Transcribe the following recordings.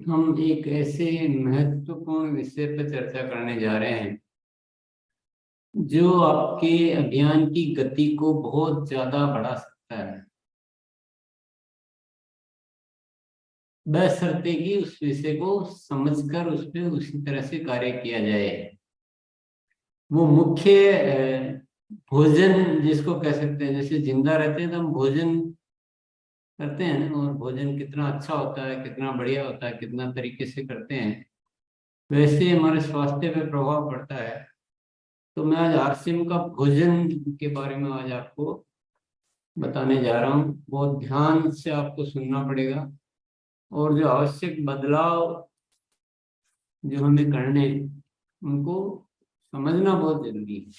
हम एक ऐसे महत्वपूर्ण विषय पर चर्चा करने जा रहे हैं जो आपके अभियान की गति को बहुत ज्यादा बढ़ा सकता है, बशर्ते कि उस विषय को समझकर उस पर उसी तरह से कार्य किया जाए। वो मुख्य भोजन जिसको कह सकते हैं, जैसे जिंदा रहते हैं तो हम भोजन करते हैं ना, और भोजन कितना अच्छा होता है, कितना बढ़िया होता है, कितना तरीके से करते हैं, वैसे हमारे स्वास्थ्य पे प्रभाव पड़ता है। तो मैं आज आरसीएम का भोजन के बारे में आज आपको बताने जा रहा हूँ। बहुत ध्यान से आपको सुनना पड़ेगा और जो आवश्यक बदलाव जो हमें करने हैं, उनको समझना बहुत जरूरी है।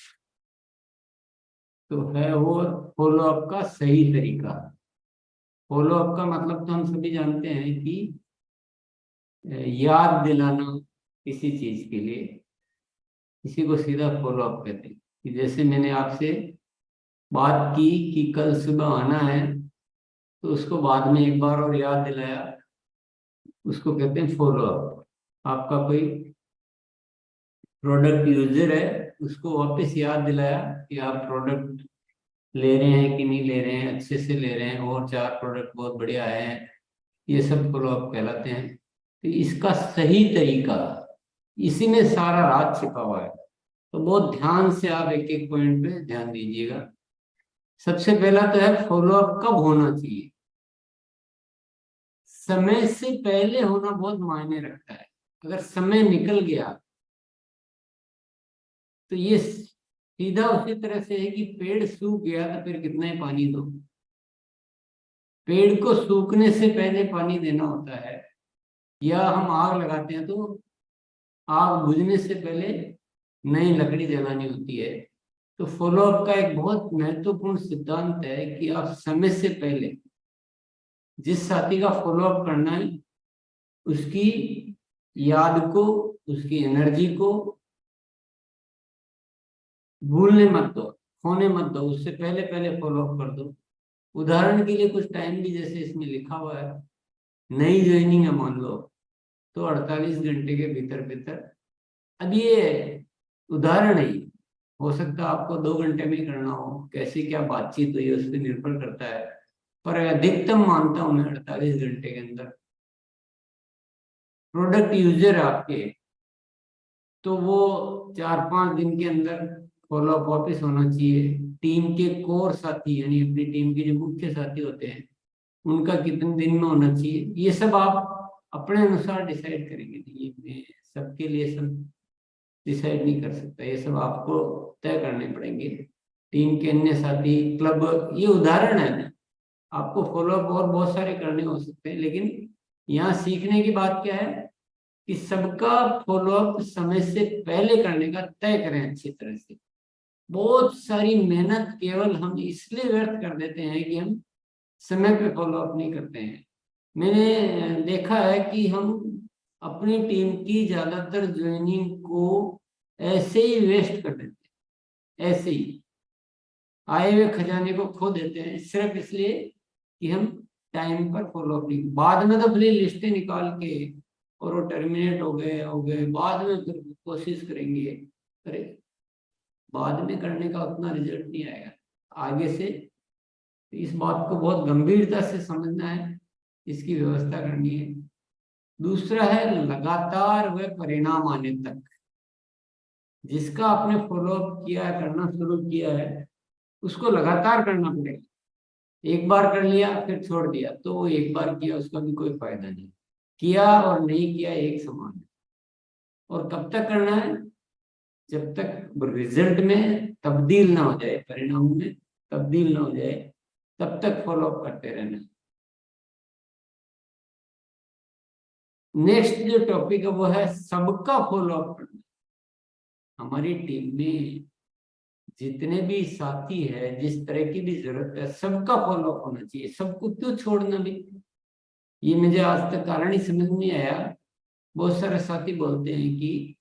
तो है वो फॉलो अप का सही तरीका। फॉलो अप का मतलब तो हम सभी जानते हैं कि याद दिलाना किसी चीज के लिए, किसी को सीधा फॉलो अप कहते हैं। कि जैसे मैंने आपसे बात की कि कल सुबह आना है, तो उसको बाद में एक बार और याद दिलाया, उसको कहते हैं फॉलो अप। आपका कोई प्रोडक्ट यूजर है, उसको वापस याद दिलाया कि आप प्रोडक्ट ले रहे हैं कि नहीं ले रहे हैं, अच्छे से ले रहे हैं, और 4 प्रोडक्ट बहुत बढ़िया आए हैं, ये सब फॉलो अप कहलाते हैं। तो इसका सही तरीका, इसी में सारा राज छिपा हुआ है। तो बहुत ध्यान से आप एक एक पॉइंट पे ध्यान दीजिएगा। सबसे पहला तो है फॉलो अप कब होना चाहिए। समय से पहले होना बहुत मायने रखता है। अगर समय निकल गया तो ये सीधा उसी तरह से है कि पेड़ सूख गया तो फिर कितना ही पानी दो। पेड़ को सूखने से पहले पानी देना होता है। या हम आग लगाते हैं तो आग बुझने से पहले नई लकड़ी जलानी होती है। तो फॉलो अप का एक बहुत महत्वपूर्ण सिद्धांत है कि आप समय से पहले जिस साथी का फॉलो अप करना है, उसकी याद को, उसकी एनर्जी को भूलने मत दो, खोने मत दो, उससे पहले पहले फॉलो अप कर दो। उदाहरण के लिए कुछ टाइम भी जैसे इसमें लिखा हुआ है, नई ज्वाइनिंग है मान लो, तो 48 घंटे के भीतर भीतर। अब ये उदाहरण है, हो सकता है आपको 2 घंटे में ही करना हो, कैसी क्या बातचीत हुई है उस पर निर्भर करता है, पर अधिकतम मानता हूं मैं 48 घंटे के अंदर। प्रोडक्ट यूजर आपके, तो वो 4-5 दिन के अंदर फॉलो अप वापिस होना चाहिए। टीम के कोर साथी यानी अपनी टीम के जो मुख्य साथी होते हैं, उनका कितने दिन में होना चाहिए, ये सब आप अपने अनुसार डिसाइड करेंगे। ये मैं सबके लिए सब डिसाइड नहीं कर सकता, ये सब आपको तय करने पड़ेंगे। टीम के अन्य साथी, क्लब, ये उदाहरण है ना। आपको फॉलो अप और बहुत सारे करने हो सकते हैं, लेकिन यहाँ सीखने की बात क्या है कि सबका फॉलो अप समय से पहले करने का तय करें अच्छी तरह से। बहुत सारी मेहनत केवल हम इसलिए व्यर्थ कर देते हैं कि हम समय पे फॉलो अप नहीं करते हैं। मैंने देखा है कि हम अपनी टीम की ज्यादातर ज्वाइनिंग को ऐसे ही वेस्ट कर देते हैं, ऐसे ही आए हुए खजाने को खो देते हैं, सिर्फ इसलिए कि हम टाइम पर फॉलो अप नहीं। बाद में तो भले लिस्टें निकाल के और वो टर्मिनेट हो गए, बाद में फिर कोशिश करेंगे, अरे बाद में करने का उतना रिजल्ट नहीं आएगा आगे से। तो इस बात को बहुत गंभीरता से समझना है, इसकी व्यवस्था करनी है। दूसरा है लगातार वह परिणाम आने तक। जिसका आपने फॉलो अप किया है, करना शुरू किया है, उसको लगातार करना पड़ेगा। एक बार कर लिया फिर छोड़ दिया तो वो एक बार किया उसका भी कोई फायदा नहीं। किया और नहीं किया एक समान है। और कब तक करना है? जब तक रिजल्ट में तब्दील ना हो जाए, परिणाम में तब्दील ना हो जाए, तब तक फॉलो अप करते रहना। नेक्स्ट जो टॉपिक है वो है सबका फॉलो अप करना। हमारी टीम में जितने भी साथी है, जिस तरह की भी जरूरत है, सबका फॉलो अप होना चाहिए। सबको क्यों छोड़ना भी, ये मुझे आज तक कारण ही समझ नहीं आया। बहुत सारे साथी बोलते हैं कि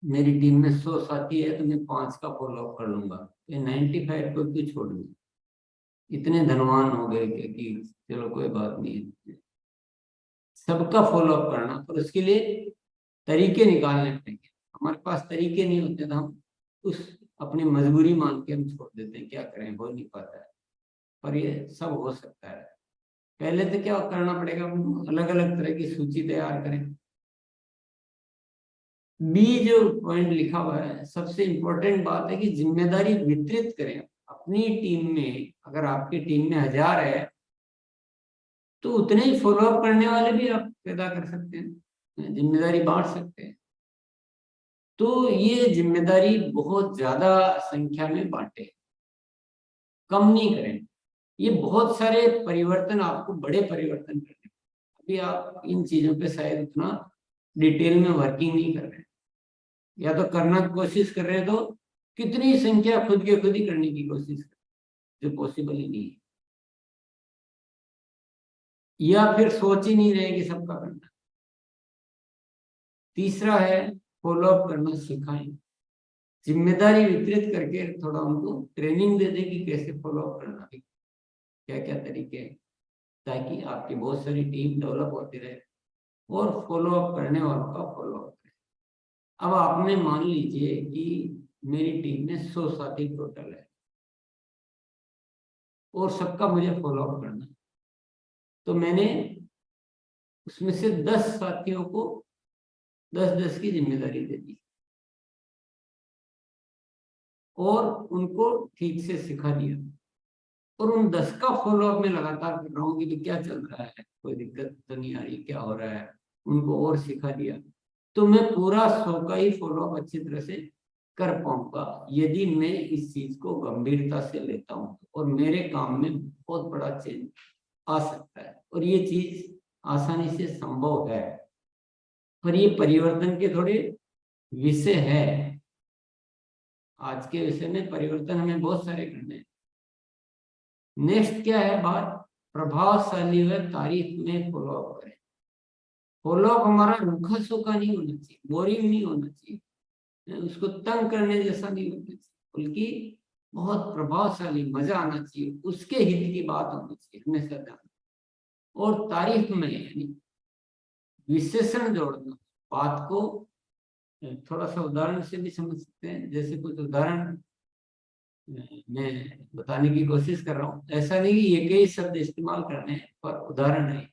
मेरी टीम में 100 साथी है तो मैं 5 का फॉलो अप कर लूंगा, ये 95 को क्यों छोड़ दूँ? इतने धनवान हो गए कि चलो कोई बात नहीं, सबका फॉलोअप करना, पर उसके लिए तरीके निकालने पड़ेंगे। हमारे पास तरीके नहीं होते तो हम उस अपनी मजबूरी मान के हम छोड़ देते हैं, क्या करें, हो नहीं पाता है। पर ये सब हो सकता है। पहले तो क्या करना पड़ेगा, अलग अलग तरह की सूची तैयार करें। बी जो पॉइंट लिखा हुआ है, सबसे इंपॉर्टेंट बात है कि जिम्मेदारी वितरित करें अपनी टीम में। अगर आपकी टीम में 1000 है तो उतने ही फॉलोअप करने वाले भी आप पैदा कर सकते हैं, जिम्मेदारी बांट सकते हैं। तो ये जिम्मेदारी बहुत ज्यादा संख्या में बांटे, कम नहीं करें। ये बहुत सारे परिवर्तन, आपको बड़े परिवर्तन करने, अभी आप इन चीजों पे शायद उतना डिटेल में वर्किंग नहीं कर रहे हैं, या तो करना कोशिश कर रहे हैं तो कितनी संख्या खुद के खुद ही करने की कोशिश कर, जो पॉसिबल ही नहीं है, या फिर सोच ही नहीं रहे कि सबका करना। तीसरा है फॉलोअप करना सिखाएं, जिम्मेदारी वितरित करके थोड़ा उनको ट्रेनिंग दे दें कि कैसे फॉलोअप करना है, क्या क्या तरीके हैं, ताकि आपकी बहुत सारी टीम डेवलप होती रहे और फॉलोअप करने वालों का फॉलोअप करें। अब आपने मान लीजिए कि मेरी टीम में 100 साथी टोटल है और सबका मुझे फॉलोअप करना है, तो मैंने उसमें से 10 साथियों को 10-10 की जिम्मेदारी दे दी और उनको ठीक से सिखा दिया, और उन 10 का फॉलोअप में लगातार कर रहा हूँ कि क्या चल रहा है, कोई दिक्कत तो नहीं आ रही, क्या हो रहा है, उनको और सिखा दिया। तो मैं पूरा 100 का ही फॉलोअप अच्छी तरह से कर पाऊंगा यदि मैं इस चीज को गंभीरता से लेता हूँ, और मेरे काम में बहुत बड़ा चेंज आ सकता है, और ये चीज आसानी से संभव है। पर ये परिवर्तन के थोड़े विषय है, आज के विषय में परिवर्तन हमें बहुत सारे करने हैं। नेक्स्ट क्या है बात, प्रभावशाली व तारीफ में फॉलोअप करें। फॉलोअप हमारा रूखा सूखा नहीं होना चाहिए, बोरिंग नहीं होना चाहिए, उसको तंग करने जैसा नहीं होना चाहिए, बल्कि बहुत प्रभावशाली, मजा आना चाहिए, उसके हित की बात होनी चाहिए हमेशा ध्यान। और तारीफ में यानी विशेषण जोड़ना, बात को थोड़ा सा उदाहरण से भी समझ सकते हैं। जैसे कुछ उदाहरण मैं बताने की कोशिश कर रहा हूँ, ऐसा नहीं कि एक ही शब्द इस्तेमाल करने हैं, पर उदाहरण है।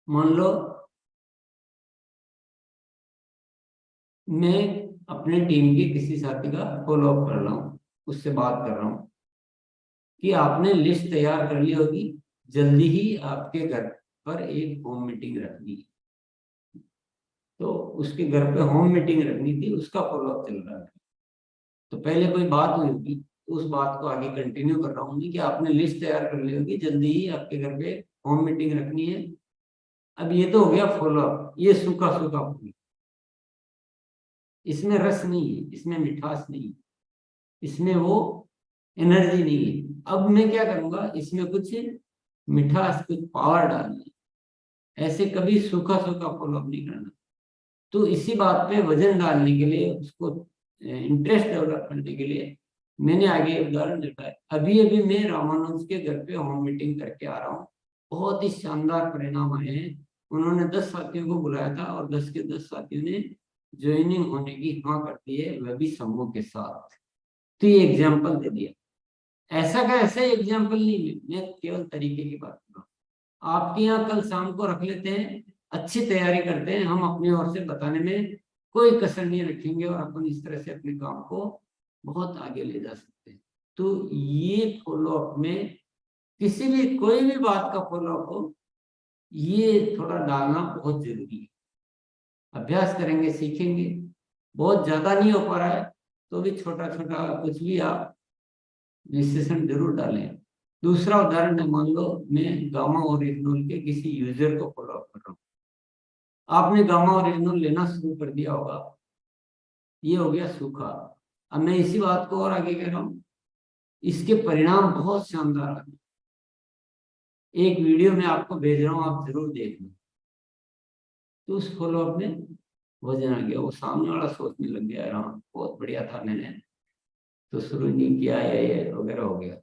मान लो मैं अपने टीम के किसी साथी का फॉलोअप कर रहा हूँ, उससे बात कर रहा हूँ कि आपने लिस्ट तैयार कर ली होगी, जल्दी ही आपके घर पर एक होम मीटिंग रखनी है। तो उसके घर पे होम मीटिंग रखनी थी, उसका फॉलोअप चल रहा है। तो पहले कोई बात हुई होगी, तो उस बात को आगे कंटिन्यू कर रहा हूँ कि आपने लिस्ट तैयार कर ली होगी, जल्दी ही आपके घर पे होम मीटिंग रखनी है। अब ये तो हो गया फॉलोअप, ये सूखा सूखा हो गया, इसमें रस नहीं है, इसमें मिठास नहीं है, इसमें वो एनर्जी नहीं है। अब मैं क्या करूंगा, इसमें कुछ मिठास, कुछ पावर डालना है। ऐसे कभी सूखा सूखा फॉलोअप नहीं करना। तो इसी बात पे वजन डालने के लिए, उसको इंटरेस्ट डेवलप करने के लिए मैंने आगे उदाहरण देखा है। अभी अभी मैं रामानुज के घर पे होम मीटिंग करके आ रहा हूँ, बहुत ही शानदार परिणाम आए हैं। उन्होंने 10 साथियों को बुलाया था और 10 के 10 साथियों ने ज्वाइनिंग होने की हाँ कर दी है, वह भी समूह के साथ। तो ये एग्जाम्पल दे दिया। ऐसा का ऐसा एग्जाम्पल नहीं, मैं केवल तरीके की बात कर रहा हूँ। आपके यहाँ कल शाम को रख लेते हैं, अच्छी तैयारी करते हैं, हम अपनी ओर से बताने में कोई कसर नहीं रखेंगे, और अपन इस तरह से अपने काम को बहुत आगे ले जा सकते हैं। तो ये फॉलोअप में किसी भी कोई भी बात का फॉलोअप हो, ये थोड़ा डालना बहुत जरूरी है। अभ्यास करेंगे, सीखेंगे। बहुत ज्यादा नहीं हो पा रहा है तो भी छोटा छोटा कुछ भी आप विशेषण जरूर डालें। दूसरा उदाहरण है, मान लो मैं गामा ओरिजिनल के किसी यूजर को फॉलो अप कर रहा हूँ। आपने गामा ओरिजिनल लेना शुरू कर दिया होगा, ये हो गया सूखा। अब मैं इसी बात को और आगे कह रहा हूँ, इसके परिणाम बहुत शानदार आ गए। एक वीडियो में आपको भेज रहा हूँ, आप जरूर देख लो। तो उस फॉलो अप में वजन आ गया, वो सामने वाला सोचने लग गया, हाँ बहुत बढ़िया था, मैंने तो शुरू नहीं किया, ये वगैरह हो गया।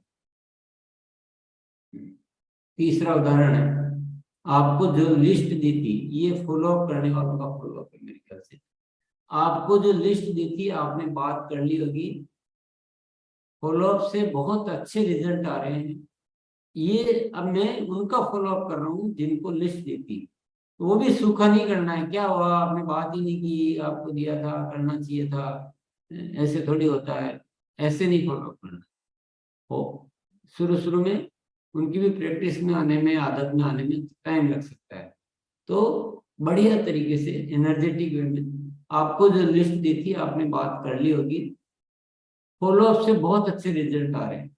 तीसरा उदाहरण है, आपको जो लिस्ट दी थी, ये फॉलो अप करने वालों का फॉलो अप है मेरे ख्याल से। आपको जो लिस्ट दी थी आपने बात कर ली होगी, फॉलो अप से बहुत अच्छे रिजल्ट आ रहे हैं। ये अब मैं उनका फॉलो अप कर रहा हूँ जिनको लिस्ट दी थी। वो भी सूखा नहीं करना है, क्या हुआ आपने बात ही नहीं की, आपको दिया था करना चाहिए था, ऐसे थोड़ी होता है, ऐसे नहीं फॉलो अप करना हो। शुरू शुरू में उनकी भी प्रैक्टिस में आने में, आदत में आने में टाइम लग सकता है। तो बढ़िया तरीके से एनर्जेटिक वे में आपको जो लिस्ट दी थी आपने बात कर ली होगी, फॉलो अप से बहुत अच्छे रिजल्ट आ रहे हैं।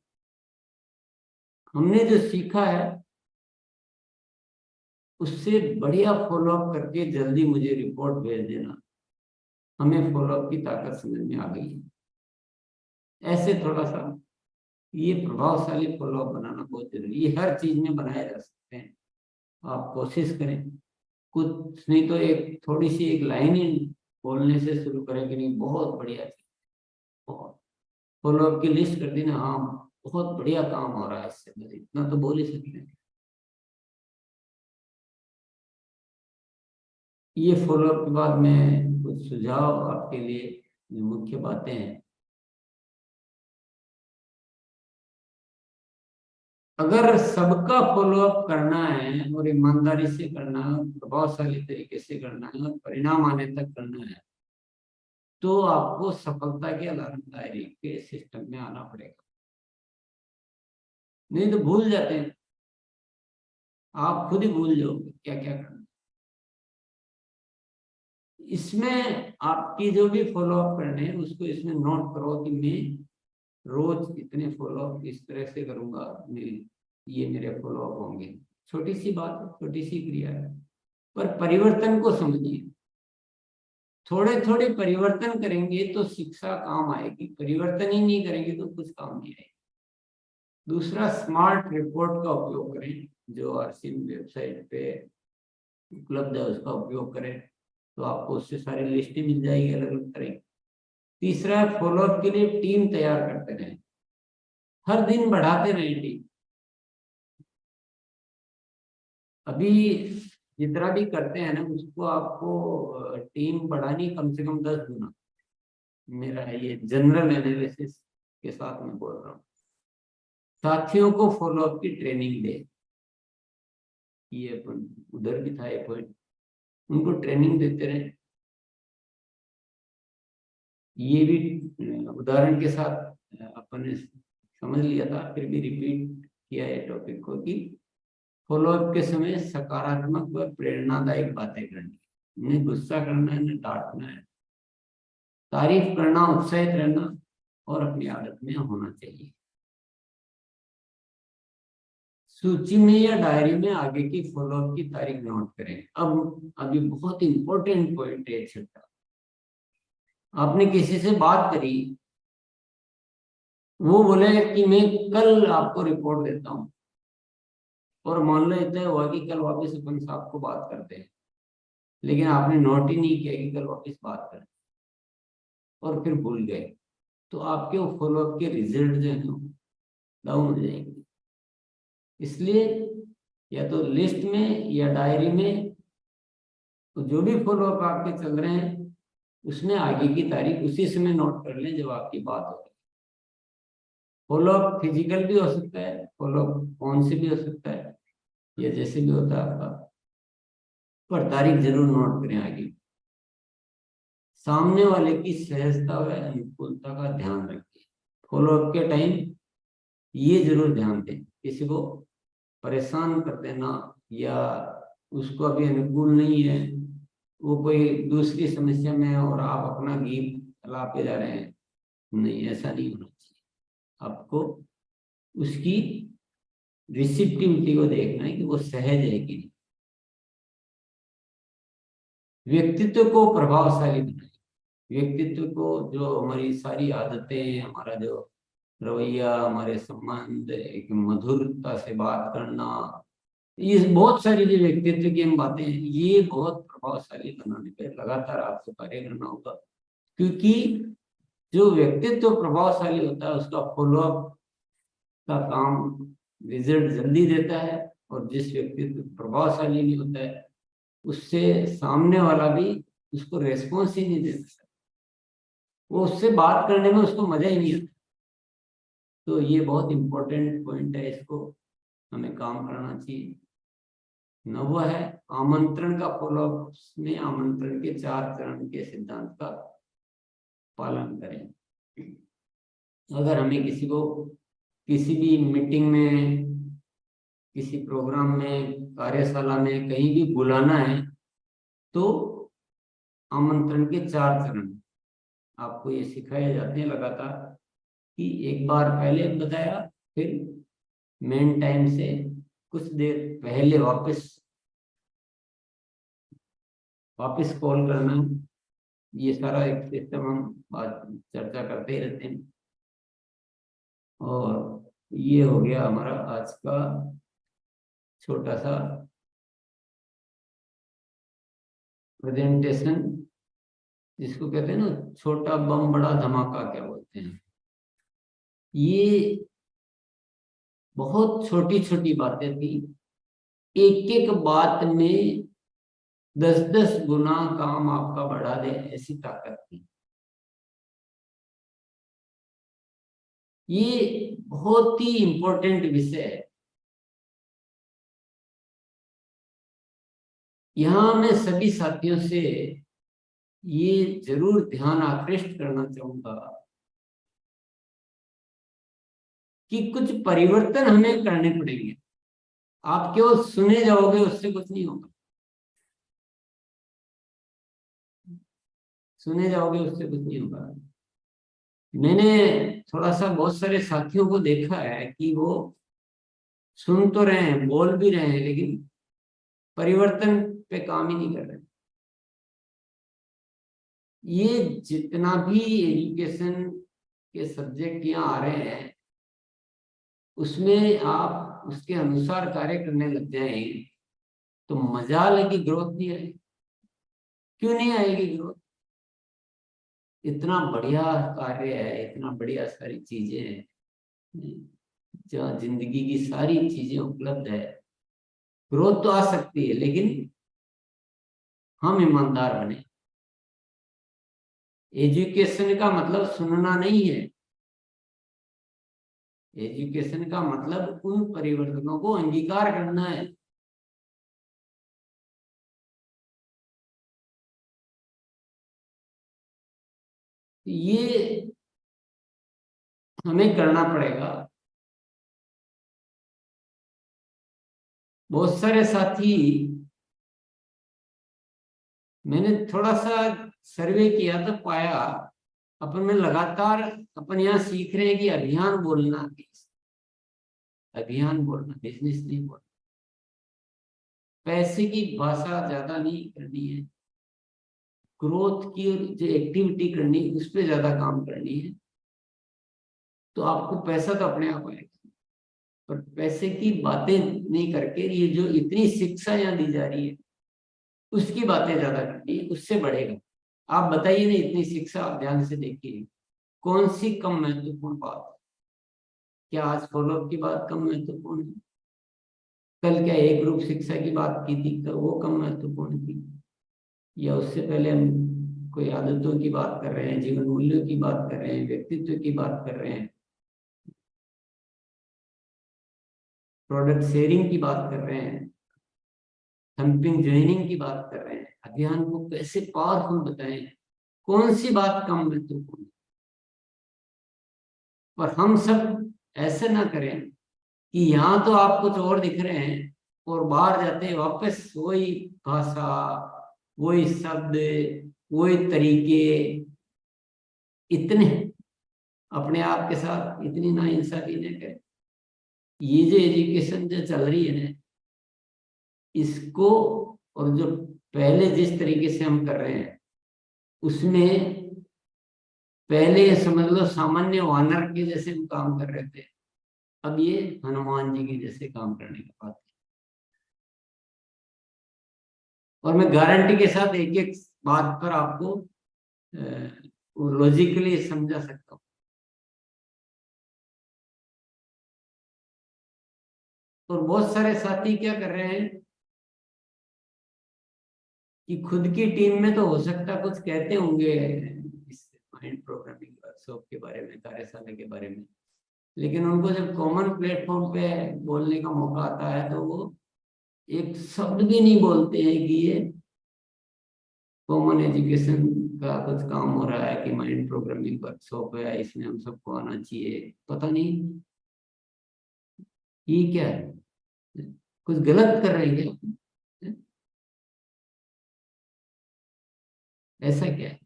हमने जो सीखा है उससे बढ़िया फॉलो अप करके जल्दी मुझे रिपोर्ट भेज देना। हमें फॉलो अप की ताकत समझ में आ गई है। ऐसे थोड़ा सा ये प्रभावशाली फॉलो अप बनाना बहुत जरूरी है। ये हर चीज में बनाए जा सकते हैं, आप कोशिश करें। कुछ नहीं तो एक थोड़ी सी एक लाइन ही बोलने से शुरू करें कि नहीं बहुत बढ़िया चीज, बहुत फॉलो अप की लिस्ट कर दी ना, हाँ बहुत बढ़िया काम हो रहा है इससे, बस इतना तो बोल ही सकते हैं। ये फॉलो अप के बाद में कुछ सुझाव आपके लिए, जो मुख्य बातें हैं। अगर सबका फॉलो अप करना है और ईमानदारी से करना है, प्रभावशाली तरीके से करना है और परिणाम आने तक करना है, तो आपको सफलता के अलार्म दायरे के सिस्टम में आना पड़ेगा। नहीं तो भूल जाते हैं, आप खुद ही भूल जाओगे क्या क्या करना। इसमें आपकी जो भी फॉलो अप करने हैं उसको इसमें नोट करो कि मैं रोज इतने फॉलो अप इस तरह से करूंगा, मैं ये मेरे फॉलो अप होंगे। छोटी सी बात है, छोटी सी क्रिया है, पर परिवर्तन को समझिए। थोड़े थोड़े परिवर्तन करेंगे तो शिक्षा काम आएगी, परिवर्तन ही नहीं करेंगे तो कुछ काम नहीं आएगी। दूसरा, स्मार्ट रिपोर्ट का उपयोग करें, जो आरसीएम वेबसाइट पे उपलब्ध है उसका उपयोग करें, तो आपको उससे सारी लिस्टें मिल जाएगी अलग अलग तरह की। तीसरा, फॉलोअप के लिए टीम तैयार करते रहें, हर दिन बढ़ाते रहें टीम। अभी जितना भी करते हैं ना उसको आपको टीम बढ़ानी कम से कम 10 गुना। मेरा ये जनरल एनालिसिस के साथ मैं बोल रहा हूँ। साथियों को फॉलोअप की ट्रेनिंग दे, ये अपन उधर भी था एक पॉइंट, उनको ट्रेनिंग देते रहे। ये भी उदाहरण के साथ अपन ने समझ लिया था, फिर भी रिपीट किया है टॉपिक को कि फॉलोअप के समय सकारात्मक व प्रेरणादायक बातें करनी, न गुस्सा करना है न डांटना है, तारीफ करना, उत्साहित रहना और अपनी आदत में होना चाहिए। सूची में या डायरी में आगे की फॉलोअप की तारीख नोट करें। अब अभी बहुत इंपॉर्टेंट पॉइंट है छोटा। आपने किसी से बात करी, वो बोले कि मैं कल आपको रिपोर्ट देता हूँ, और मान लो इतना हुआ कि कल वापस अपन साहब को बात करते हैं, लेकिन आपने नोट ही नहीं किया कि कल वापस बात करें और फिर भूल गए, तो आपके वो फॉलोअप के रिजल्ट जो है ना डाउन हो जाएंगे। इसलिए या तो लिस्ट में या डायरी में, तो जो भी फॉलोअप आपके चल रहे हैं उसमें आगे की तारीख उसी समय नोट कर लें जब आपकी बात हो। फॉलोअप फिजिकल भी हो सकता है, फॉलोअप फोन से भी हो सकता है, या जैसे भी होता है आपका, पर तारीख जरूर नोट करें आगे। सामने वाले की सहजता व अनुकूलता का ध्यान रखें। फॉलोअप के टाइम ये जरूर ध्यान दें, किसी को परेशान कर देना या उसको अभी अनुकूल नहीं है, वो कोई दूसरी समस्या में है और आप अपना गीत चलाते जा रहे हैं, नहीं, ऐसा नहीं होना चाहिए। आपको उसकी रिसिप्टिविटी को देखना है कि वो सहज है कि नहीं। व्यक्तित्व को प्रभावशाली बनाए। व्यक्तित्व को, जो हमारी सारी आदतें, हमारा जो रवैया, हमारे संबंध, एक मधुरता से बात करना, ये बहुत सारी जो व्यक्तित्व की हम बातें हैं, ये बहुत प्रभावशाली बनाने पे लगातार आपको कार्य करना होगा। क्योंकि जो व्यक्तित्व प्रभावशाली होता है उसका फॉलोअप का काम रिजल्ट जल्दी देता है, और जिस व्यक्तित्व प्रभावशाली नहीं होता है उससे सामने वाला भी उसको रेस्पॉन्स ही नहीं देता, वो उससे बात करने में उसको मजा ही नहीं आता। तो ये बहुत इंपॉर्टेंट पॉइंट है, इसको हमें काम करना चाहिए। नौवा है आमंत्रण का फॉलोअप में आमंत्रण के 4 चरण के सिद्धांत का पालन करें। अगर हमें किसी को किसी भी मीटिंग में, किसी प्रोग्राम में, कार्यशाला में कहीं भी बुलाना है तो आमंत्रण के 4 चरण आपको ये सिखाए जाते हैं लगातार, कि एक बार पहले बताया, फिर मेन टाइम से कुछ देर पहले वापस कॉल करना। ये सारा एक सिस्टम हम बात चर्चा करते ही रहते हैं। और ये हो गया हमारा आज का छोटा सा प्रेजेंटेशन, जिसको कहते हैं ना छोटा बम बड़ा धमाका क्या बोलते हैं। ये बहुत छोटी छोटी बातें थी, एक एक बात में 10-10 गुना काम आपका बढ़ा दे ऐसी ताकत थी। ये बहुत ही इंपॉर्टेंट विषय है। यहाँ मैं सभी साथियों से ये जरूर ध्यान आकृष्ट करना चाहूंगा कि कुछ परिवर्तन हमें करने पड़ेंगे। आप केवल सुने जाओगे उससे कुछ नहीं होगा, सुने जाओगे उससे कुछ नहीं होगा। मैंने थोड़ा सा बहुत सारे साथियों को देखा है कि वो सुन तो रहे हैं, बोल भी रहे हैं, लेकिन परिवर्तन पे काम ही नहीं कर रहे। ये जितना भी एजुकेशन के सब्जेक्ट यहाँ आ रहे हैं उसमें आप उसके अनुसार कार्य करने लग जाए तो मजाल की ग्रोथ नहीं आएगी। क्यों नहीं आएगी ग्रोथ? इतना बढ़िया कार्य है, इतना बढ़िया सारी चीजें हैं जहाँ जिंदगी की सारी चीजें उपलब्ध है। ग्रोथ तो आ सकती है, लेकिन हम ईमानदार बने। एजुकेशन का मतलब सुनना नहीं है, एजुकेशन का मतलब उन परिवर्तनों को अंगीकार करना है। ये हमें करना पड़ेगा। बहुत सारे साथी, मैंने थोड़ा सा सर्वे किया तो पाया अपन में लगातार अपन यहाँ सीख रहे हैं कि अभियान बोलना, अभियान बोलना, बिजनेस नहीं बोलना, पैसे की भाषा ज्यादा नहीं करनी है, ग्रोथ की जो एक्टिविटी करनी है उस पर ज्यादा काम करनी है। तो आपको पैसा तो अपने आप आएगा, पर पैसे की बातें नहीं करके ये जो इतनी शिक्षा यहाँ दी जा रही है उसकी बातें ज्यादा करनी है, उससे बढ़ेगा। आप बताइए ना, इतनी शिक्षा आप ध्यान से देखिए, कौन सी कम महत्वपूर्ण बात है? क्या आज फॉलोअप की बात कम महत्वपूर्ण है? कल क्या एक ग्रुप शिक्षा की बात की थी तो वो कम महत्वपूर्ण थी? या उससे पहले हम कोई आदतों की बात कर रहे हैं, जीवन मूल्यों की बात कर रहे हैं, व्यक्तित्व की बात कर रहे हैं, प्रोडक्ट शेयरिंग की बात कर रहे हैं, थम्पिंग ज्वाइनिंग की बात कर रहे हैं, अभियान को कैसे पावरफुल बताएं, कौन सी बात कम महत्वपूर्ण? पर हम सब ऐसे ना करें कि यहाँ तो आप कुछ और दिख रहे हैं और बाहर जाते वापस वही भाषा, वही शब्द, वही तरीके, इतने अपने आप के साथ इतनी नाइंसाफी न करें। ये जो एजुकेशन जो चल रही है ना, इसको, और जो पहले जिस तरीके से हम कर रहे हैं उसमें पहले ये समझ लो सामान्य वानर के जैसे हम काम कर रहे थे, अब ये हनुमान जी के जैसे काम करने की बात है। और मैं गारंटी के साथ एक एक बात पर आपको लॉजिकली समझा सकता हूँ। और बहुत सारे साथी क्या कर रहे हैं कि खुद की टीम में तो हो सकता कुछ कहते होंगे इस माइंड प्रोग्रामिंग वर्कशॉप के बारे में, कार्यशाला के बारे में, लेकिन उनको जब कॉमन प्लेटफॉर्म पे बोलने का मौका आता है तो वो एक शब्द भी नहीं बोलते हैं कि ये कॉमन एजुकेशन का कुछ काम हो रहा है कि माइंड प्रोग्रामिंग वर्कशॉप है, इसमें हम सबको आना चाहिए। पता नहीं ये क्या है, कुछ गलत कर रहे हैं क्या, ऐसा क्या है?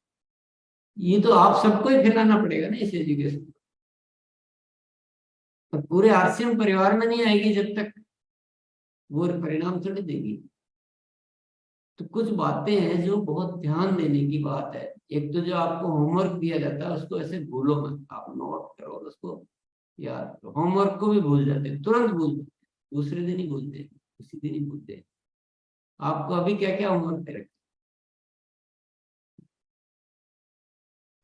ये तो आप सबको ही फैलाना पड़ेगा ना इस एजुकेशन, और पूरे आरसीएम परिवार में नहीं आएगी जब तक वो परिणाम थोड़ी देगी। तो कुछ बातें हैं जो बहुत ध्यान देने की बात है। एक तो जो आपको होमवर्क दिया जाता है उसको ऐसे भूलो मत, आप नोट करो और उसको याद करो। होमवर्क को भी भूल जाते हैं, तुरंत भूल जाते हैं, दूसरे दिन ही भूलते हैं, उसी दिन ही भूलते हैं। आपको अभी क्या क्या होमवर्क दे रखे,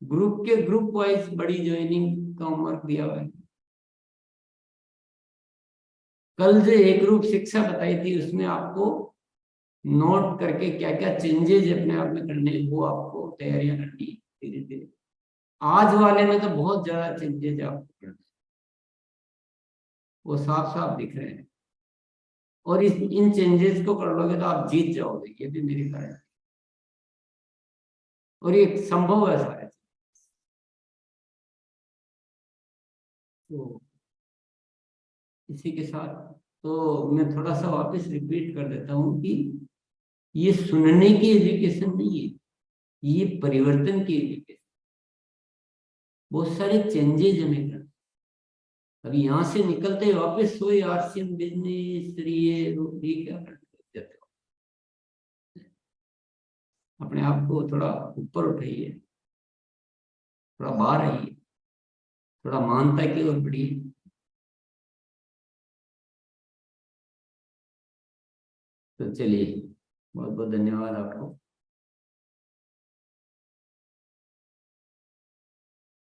ग्रुप के ग्रुप वाइज बड़ी ज्वाइनिंग का होमवर्क दिया हुआ है। कल जो एक ग्रुप शिक्षा बताई थी उसमें आपको नोट करके क्या क्या चेंजेस अपने आप में करने हैं, वो आपको तैयारियां करनी है धीरे धीरे। आज वाले में तो बहुत ज्यादा चेंजेस आपको करने हैं, वो साफ साफ दिख रहे हैं। और इस इन चेंजेस को कर लोगे तो आप जीत जाओगे, ये भी मेरी कारण है। और ये संभव है सारे। तो इसी के साथ तो मैं थोड़ा सा वापस रिपीट कर देता हूँ कि ये सुनने की एजुकेशन नहीं है, ये परिवर्तन की एजुकेशन। बहुत सारे चेंजेस हमें करना। अभी यहाँ से निकलते ही वापस वही आरसीएम बिजनेस ये क्या करते हो, अपने आप को थोड़ा ऊपर उठाइए, थोड़ा बाहर आइए, थोड़ा मानता की ओर बढ़िए। तो चलिए, बहुत बहुत धन्यवाद आपको।